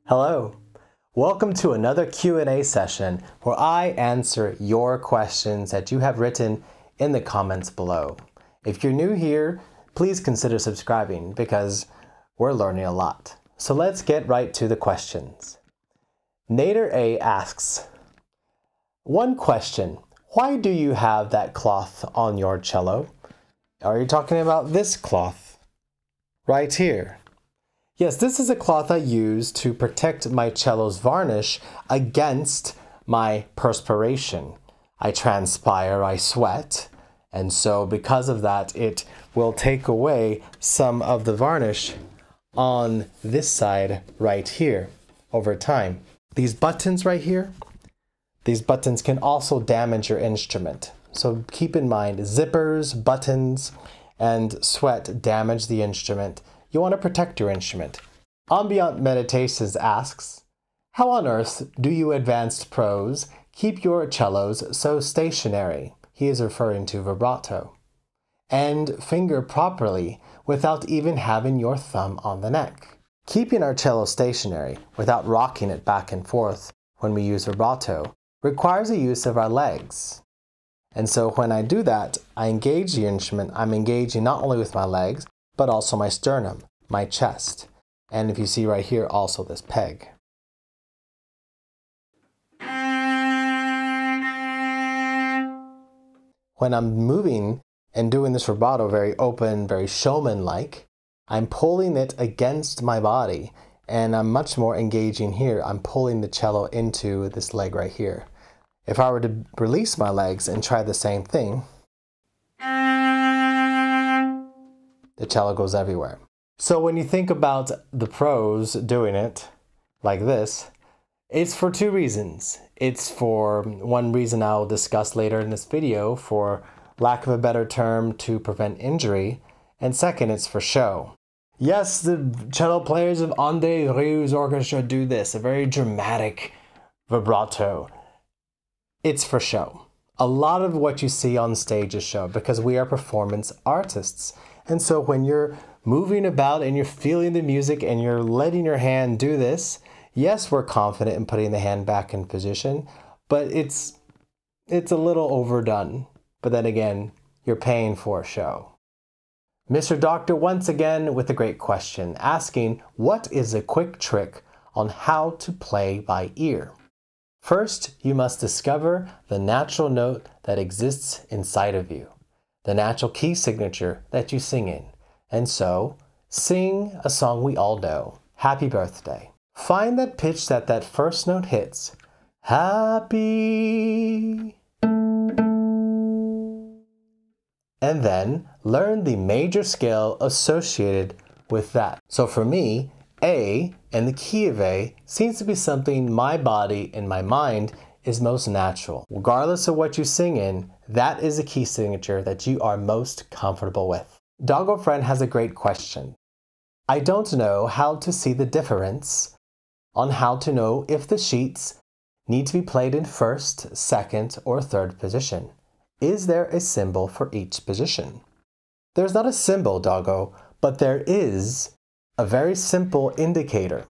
Hello. Welcome to another Q&A session where I answer your questions that you have written in the comments below. If you're new here, please consider subscribing because we're learning a lot. So let's get right to the questions. Nader A asks, one question, why do you have that cloth on your cello? Are you talking about this cloth right here? Yes, this is a cloth I use to protect my cello's varnish against my perspiration. I transpire, I sweat, and so because of that, it will take away some of the varnish on this side right here over time. These buttons right here, these buttons can also damage your instrument. So keep in mind, zippers, buttons, and sweat damage the instrument. You want to protect your instrument. Ambient Meditations asks, how on earth do you advanced pros keep your cellos so stationary? He is referring to vibrato. And finger properly without even having your thumb on the neck. Keeping our cello stationary without rocking it back and forth when we use vibrato requires the use of our legs. And so when I do that, I engage the instrument. I'm engaging not only with my legs, but also my sternum, my chest. And if you see right here, also this peg. When I'm moving and doing this vibrato very open, very showman-like, I'm pulling it against my body, and I'm much more engaging here. I'm pulling the cello into this leg right here. If I were to release my legs and try the same thing, the cello goes everywhere. So when you think about the pros doing it like this, it's for two reasons. It's for one reason I'll discuss later in this video, for lack of a better term, to prevent injury, and second, it's for show. Yes, the cello players of André Rieu's orchestra do this, a very dramatic vibrato. It's for show. A lot of what you see on stage is show because we are performance artists. And so when you're moving about and you're feeling the music and you're letting your hand do this, yes, we're confident in putting the hand back in position, but it's a little overdone. But then again, you're paying for a show. Mr. Doctor once again with a great question, asking, what is a quick trick on how to play by ear? First, you must discover the natural note that exists inside of you, the natural key signature that you sing in. And so, sing a song we all know, Happy Birthday. Find that pitch that first note hits, happy. And then learn the major scale associated with that. So for me, A and the key of A seems to be something my body and my mind is most natural. Regardless of what you sing in, that is a key signature that you are most comfortable with. Doggo Friend has a great question. I don't know how to see the difference on how to know if the sheets need to be played in first, second, or third position. Is there a symbol for each position? There's not a symbol, Doggo, but there is a very simple indicator.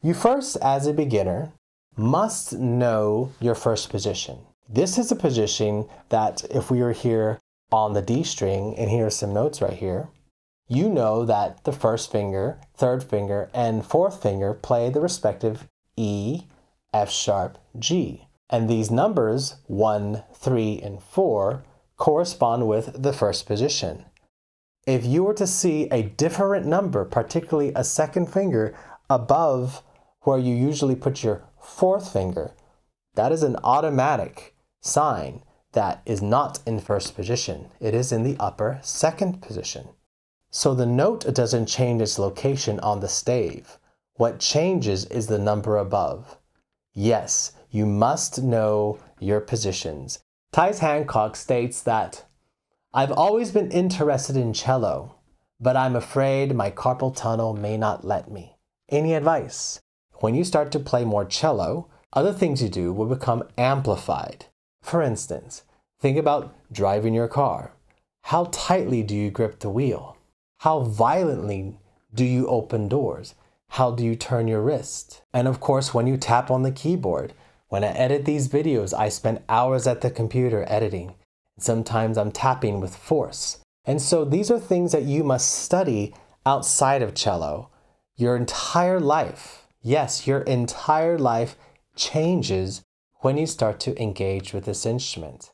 You first, as a beginner, must know your first position. This is a position that if we were here on the D string, and here are some notes right here, you know that the first finger, third finger, and fourth finger play the respective E, F sharp, G. And these numbers, 1, 3, and 4, correspond with the first position. If you were to see a different number, particularly a second finger above where you usually put your fourth finger, that is an automatic sign that is not in first position. It is in the upper second position. So the note doesn't change its location on the stave. What changes is the number above. Yes, you must know your positions. Tyce Hancock states that, I've always been interested in cello, but I'm afraid my carpal tunnel may not let me. Any advice? When you start to play more cello, other things you do will become amplified. For instance, think about driving your car. How tightly do you grip the wheel? How violently do you open doors? How do you turn your wrist? And of course, when you tap on the keyboard. When I edit these videos, I spend hours at the computer editing. Sometimes I'm tapping with force. And so these are things that you must study outside of cello. Your entire life, yes, your entire life changes when you start to engage with this instrument.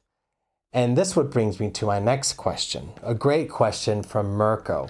And this what brings me to my next question, a great question from Mirko,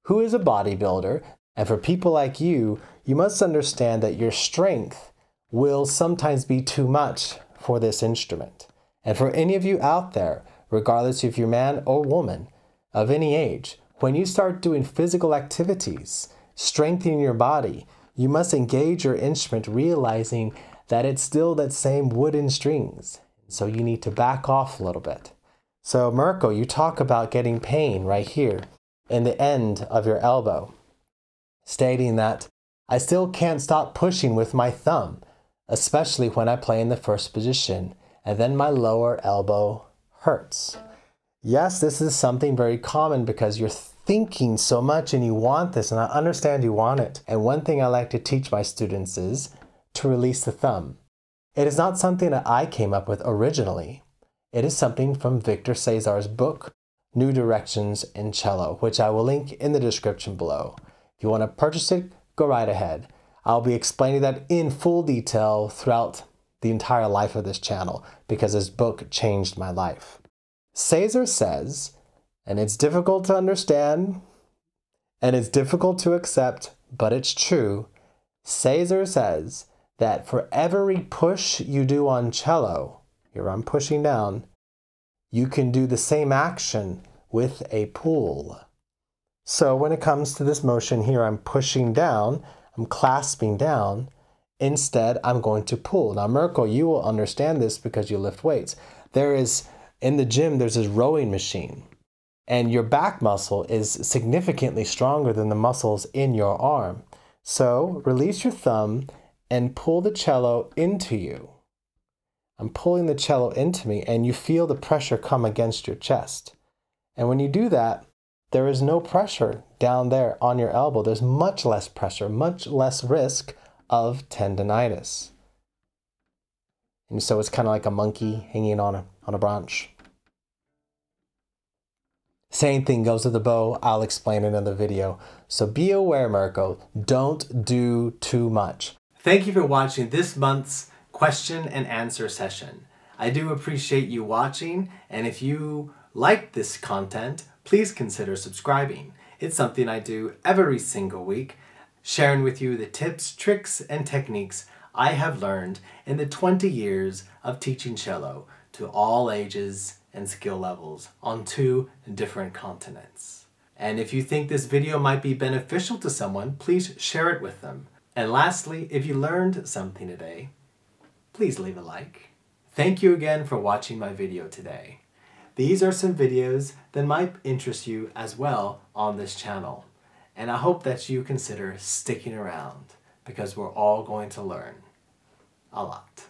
who is a bodybuilder. And for people like you must understand that your strength will sometimes be too much for this instrument. And for any of you out there, regardless if you're man or woman, of any age, when you start doing physical activities, strengthening your body, you must engage your instrument realizing that it's still that same wooden strings. So you need to back off a little bit. So Mirko, you talk about getting pain right here in the end of your elbow, stating that I still can't stop pushing with my thumb, especially when I play in the first position, and then my lower elbow hurts. Yes, this is something very common because you're thinking so much and you want this, and I understand you want it. And one thing I like to teach my students is to release the thumb. It is not something that I came up with originally. It is something from Victor Cesar's book, New Directions in Cello, which I will link in the description below. If you want to purchase it, go right ahead. I'll be explaining that in full detail throughout the entire life of this channel because this book changed my life. Cesar says, and it's difficult to understand and it's difficult to accept, but it's true. Cesar says that for every push you do on cello, here I'm pushing down, you can do the same action with a pull. So when it comes to this motion here, I'm pushing down, I'm clasping down. Instead, I'm going to pull. Now, Mirko, you will understand this because you lift weights. In the gym, there's this rowing machine, and your back muscle is significantly stronger than the muscles in your arm. So release your thumb and pull the cello into you. I'm pulling the cello into me, and you feel the pressure come against your chest. And when you do that, there is no pressure down there on your elbow. There's much less pressure, much less risk of tendonitis. And so it's kind of like a monkey hanging on a branch. Same thing goes with the bow. I'll explain in another video. So be aware, Mirko, don't do too much. Thank you for watching this month's question and answer session. I do appreciate you watching, and if you like this content, please consider subscribing. It's something I do every single week, sharing with you the tips, tricks, and techniques I have learned in the 20 years of teaching cello to all ages and skill levels on 2 different continents. And if you think this video might be beneficial to someone, please share it with them. And lastly, if you learned something today, please leave a like. Thank you again for watching my video today. These are some videos that might interest you as well on this channel. And I hope that you consider sticking around because we're all going to learn a lot.